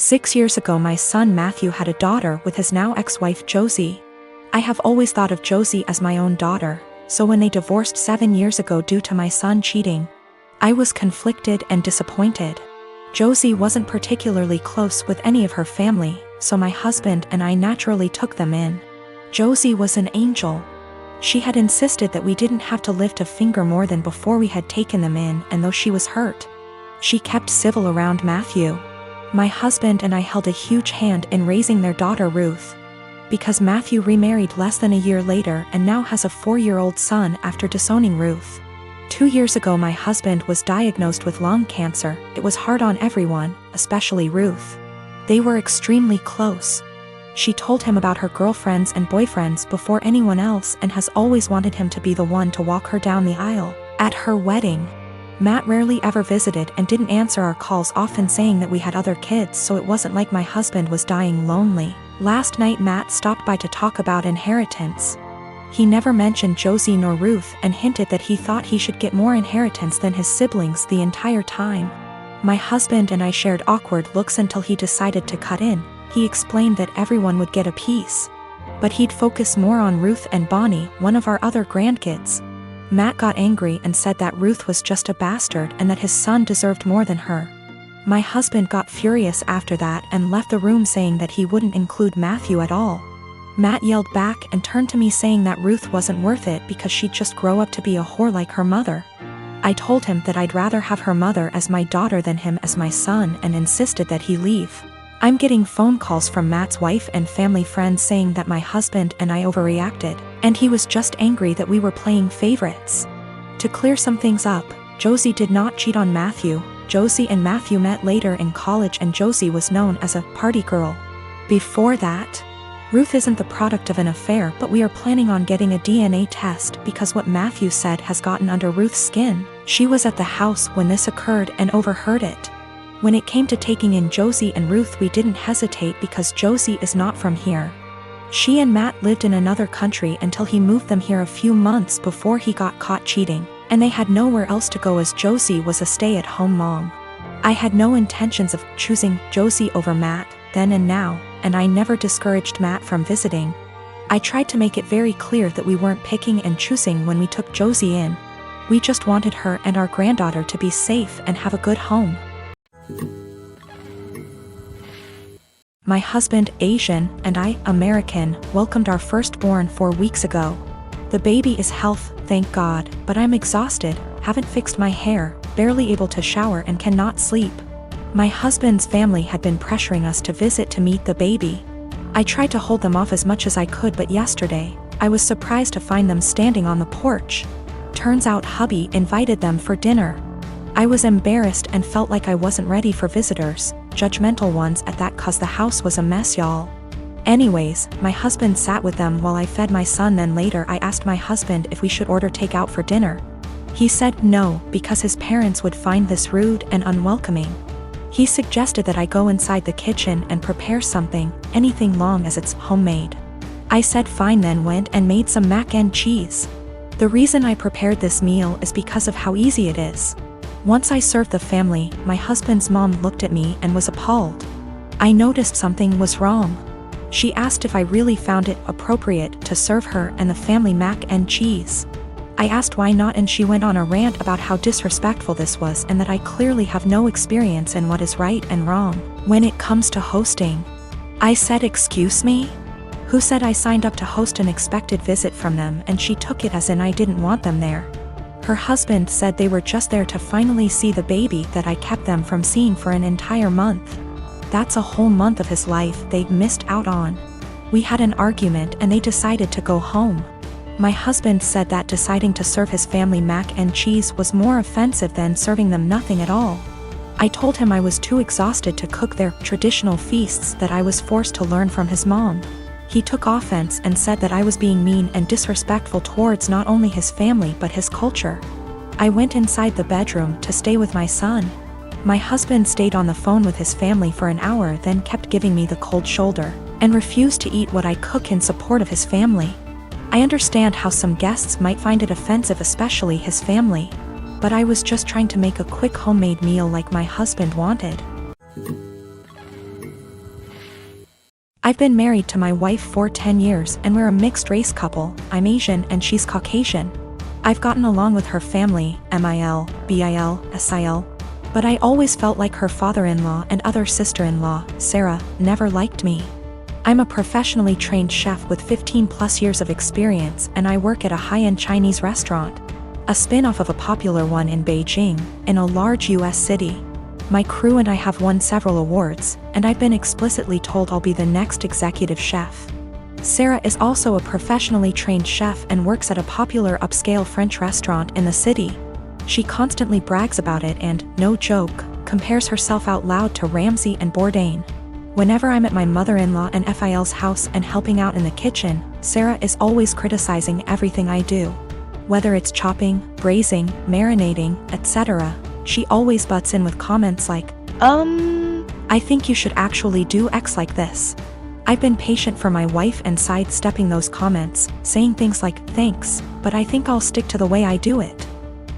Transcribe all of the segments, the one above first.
6 years ago my son Matthew had a daughter with his now ex-wife Josie. I have always thought of Josie as my own daughter, so when they divorced 7 years ago due to my son cheating, I was conflicted and disappointed. Josie wasn't particularly close with any of her family, so my husband and I naturally took them in. Josie was an angel. She had insisted that we didn't have to lift a finger more than before we had taken them in, and though she was hurt, she kept civil around Matthew. My husband and I held a huge hand in raising their daughter Ruth, because Matthew remarried less than a year later and now has a 4-year-old son after disowning Ruth. 2 years ago my husband was diagnosed with lung cancer. It was hard on everyone, especially Ruth. They were extremely close. She told him about her girlfriends and boyfriends before anyone else and has always wanted him to be the one to walk her down the aisle at her wedding. Matt rarely ever visited and didn't answer our calls, often saying that we had other kids, so it wasn't like my husband was dying lonely. Last night Matt stopped by to talk about inheritance. He never mentioned Josie nor Ruth and hinted that he thought he should get more inheritance than his siblings the entire time. My husband and I shared awkward looks until he decided to cut in. He explained that everyone would get a piece, but he'd focus more on Ruth and Bonnie, one of our other grandkids. Matt got angry and said that Ruth was just a bastard and that his son deserved more than her. My husband got furious after that and left the room saying that he wouldn't include Matthew at all. Matt yelled back and turned to me saying that Ruth wasn't worth it because she'd just grow up to be a whore like her mother. I told him that I'd rather have her mother as my daughter than him as my son and insisted that he leave. I'm getting phone calls from Matt's wife and family friends saying that my husband and I overreacted, and he was just angry that we were playing favorites. To clear some things up, Josie did not cheat on Matthew. Josie and Matthew met later in college and Josie was known as a party girl. Before that, Ruth isn't the product of an affair, but we are planning on getting a DNA test because what Matthew said has gotten under Ruth's skin. She was at the house when this occurred and overheard it. When it came to taking in Josie and Ruth, we didn't hesitate because Josie is not from here. She and Matt lived in another country until he moved them here a few months before he got caught cheating, and they had nowhere else to go as Josie was a stay-at-home mom. I had no intentions of choosing Josie over Matt, then and now, and I never discouraged Matt from visiting. I tried to make it very clear that we weren't picking and choosing when we took Josie in. We just wanted her and our granddaughter to be safe and have a good home. My husband, Asian, and I, American, welcomed our firstborn 4 weeks ago. The baby is healthy, thank God, but I'm exhausted, haven't fixed my hair, barely able to shower and cannot sleep. My husband's family had been pressuring us to visit to meet the baby. I tried to hold them off as much as I could, but yesterday, I was surprised to find them standing on the porch. Turns out hubby invited them for dinner. I was embarrassed and felt like I wasn't ready for visitors, judgmental ones at that, cause the house was a mess, y'all. Anyways, my husband sat with them while I fed my son. Then later I asked my husband if we should order takeout for dinner. He said no, because his parents would find this rude and unwelcoming. He suggested that I go inside the kitchen and prepare something, anything long as it's homemade. I said fine, then went and made some mac and cheese. The reason I prepared this meal is because of how easy it is. Once I served the family, my husband's mom looked at me and was appalled. I noticed something was wrong. She asked if I really found it appropriate to serve her and the family mac and cheese. I asked why not, and she went on a rant about how disrespectful this was and that I clearly have no experience in what is right and wrong when it comes to hosting. I said, "Excuse me? Who said I signed up to host an expected visit from them?" And she took it as in I didn't want them there. Her husband said they were just there to finally see the baby that I kept them from seeing for an entire month. That's a whole month of his life they missed out on. We had an argument and they decided to go home. My husband said that deciding to serve his family mac and cheese was more offensive than serving them nothing at all. I told him I was too exhausted to cook their traditional feasts, that I was forced to learn from his mom. He took offense and said that I was being mean and disrespectful towards not only his family but his culture. I went inside the bedroom to stay with my son. My husband stayed on the phone with his family for an hour, then kept giving me the cold shoulder, and refused to eat what I cook in support of his family. I understand how some guests might find it offensive, especially his family, but I was just trying to make a quick homemade meal like my husband wanted. I've been married to my wife for 10 years and we're a mixed race couple. I'm Asian and she's Caucasian. I've gotten along with her family, MIL, BIL, SIL, but I always felt like her father-in-law and other sister-in-law, Sarah, never liked me. I'm a professionally trained chef with 15 plus years of experience and I work at a high-end Chinese restaurant, a spin-off of a popular one in Beijing, in a large US city. My crew and I have won several awards, and I've been explicitly told I'll be the next executive chef. Sarah is also a professionally trained chef and works at a popular upscale French restaurant in the city. She constantly brags about it and, no joke, compares herself out loud to Ramsay and Bourdain. Whenever I'm at my mother-in-law and FIL's house and helping out in the kitchen, Sarah is always criticizing everything I do. Whether it's chopping, braising, marinating, etc., she always butts in with comments like, I think you should actually do X like this. I've been patient for my wife and sidestepping those comments, saying things like, thanks, but I think I'll stick to the way I do it.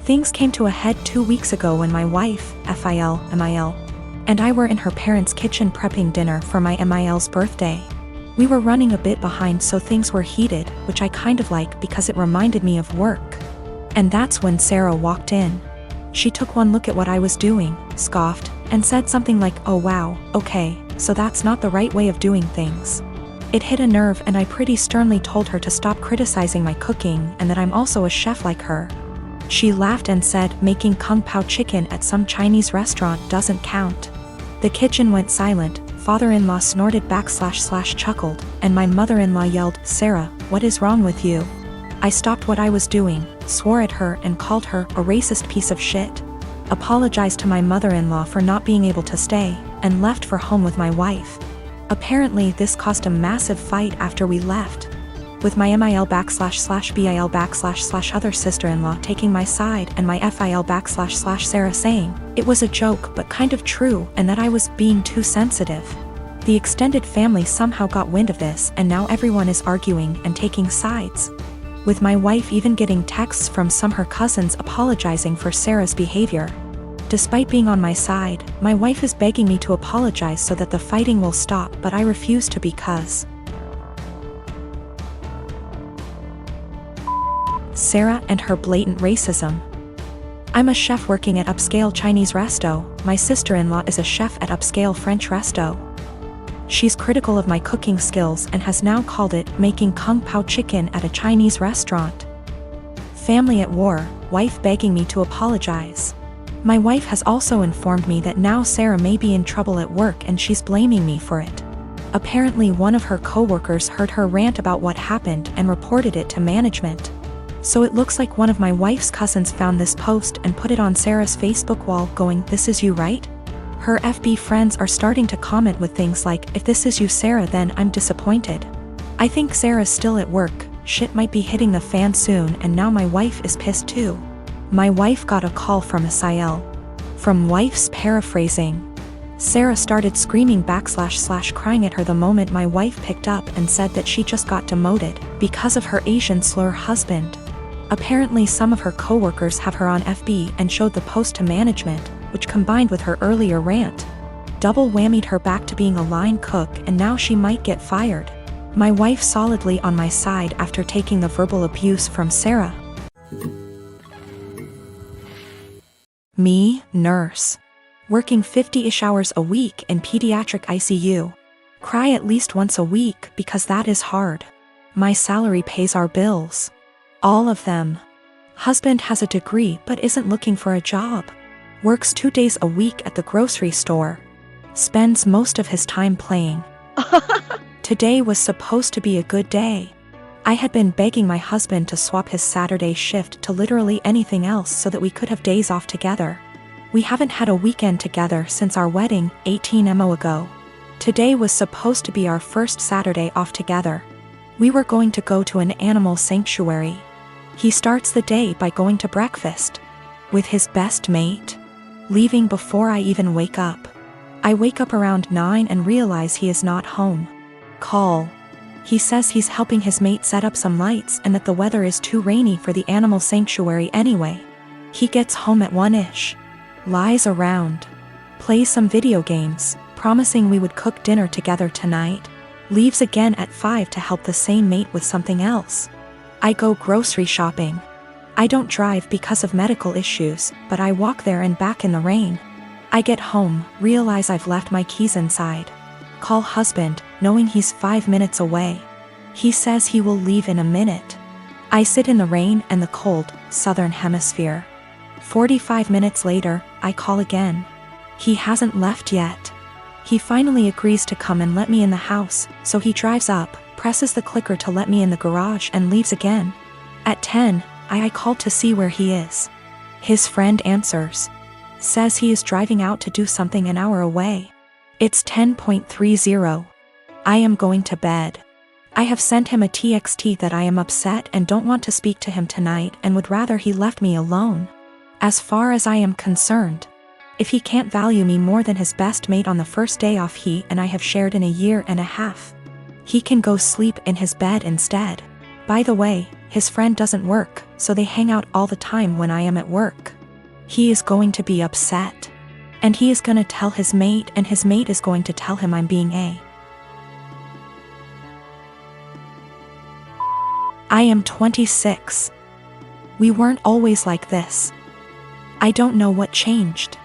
Things came to a head 2 weeks ago when my wife, FIL, MIL, and I were in her parents' kitchen prepping dinner for my MIL's birthday. We were running a bit behind, so things were heated, which I kind of like because it reminded me of work. And that's when Sarah walked in. She took one look at what I was doing, scoffed, and said something like, oh wow, okay, so that's not the right way of doing things. It hit a nerve and I pretty sternly told her to stop criticizing my cooking and that I'm also a chef like her. She laughed and said making kung pao chicken at some Chinese restaurant doesn't count. The kitchen went silent, father-in-law snorted / chuckled, and my mother-in-law yelled, Sarah, what is wrong with you? I stopped what I was doing, swore at her and called her a racist piece of shit, apologized to my mother-in-law for not being able to stay, and left for home with my wife. Apparently this caused a massive fight after we left, with my MIL / BIL / other sister-in-law taking my side and my FIL / Sarah saying, it was a joke but kind of true and that I was being too sensitive. The extended family somehow got wind of this and now everyone is arguing and taking sides, with my wife even getting texts from some her cousins apologizing for Sarah's behavior. Despite being on my side, my wife is begging me to apologize so that the fighting will stop, but I refuse to because Sarah and her blatant racism. I'm a chef working at upscale Chinese resto, my sister-in-law is a chef at upscale French resto. She's critical of my cooking skills and has now called it making kung pao chicken at a Chinese restaurant. Family at war, wife begging me to apologize. My wife has also informed me that now Sarah may be in trouble at work and she's blaming me for it. Apparently one of her co-workers heard her rant about what happened and reported it to management. So it looks like one of my wife's cousins found this post and put it on Sarah's Facebook wall going, this is you, right? Her FB friends are starting to comment with things like, if this is you Sarah then I'm disappointed. I think Sarah's still at work, shit might be hitting the fan soon and now my wife is pissed too. My wife got a call from a SIL. From wife's paraphrasing. Sarah started screaming / crying at her the moment my wife picked up and said that she just got demoted because of her Asian slur husband. Apparently some of her co-workers have her on FB and showed the post to management, which combined with her earlier rant, double whammied her back to being a line cook and now she might get fired. My wife solidly on my side after taking the verbal abuse from Sarah. Me, nurse. Working 50-ish hours a week in pediatric ICU. Cry at least once a week because that is hard. My salary pays our bills. All of them. Husband has a degree but isn't looking for a job. Works 2 days a week at the grocery store. Spends most of his time playing. Today was supposed to be a good day. I had been begging my husband to swap his Saturday shift to literally anything else so that we could have days off together. We haven't had a weekend together since our wedding, 18 mo ago. Today was supposed to be our first Saturday off together. We were going to go to an animal sanctuary. He starts the day by going to breakfast with his best mate, leaving before I even wake up. I wake up around 9 and realize he is not home. Call. He says he's helping his mate set up some lights and that the weather is too rainy for the animal sanctuary anyway. He gets home at 1-ish. Lies around. Plays some video games, promising we would cook dinner together tonight. Leaves again at 5 to help the same mate with something else. I go grocery shopping. I don't drive because of medical issues, but I walk there and back in the rain. I get home, realize I've left my keys inside. Call husband, knowing he's 5 minutes away. He says he will leave in a minute. I sit in the rain and the cold, southern hemisphere. 45 minutes later, I call again. He hasn't left yet. He finally agrees to come and let me in the house, so he drives up, presses the clicker to let me in the garage and leaves again. At 10, I call to see where he is. His friend answers. Says he is driving out to do something an hour away. It's 10:30. I am going to bed. I have sent him a TXT that I am upset and don't want to speak to him tonight and would rather he left me alone. As far as I am concerned, if he can't value me more than his best mate on the first day off he and I have shared in a year and a half, he can go sleep in his bed instead. By the way, his friend doesn't work, so they hang out all the time when I am at work. He is going to be upset. And he is gonna tell his mate and his mate is going to tell him I'm being a. I am 26. We weren't always like this. I don't know what changed.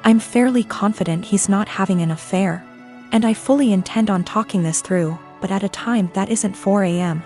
I'm fairly confident he's not having an affair, and I fully intend on talking this through, but at a time that isn't 4 a.m.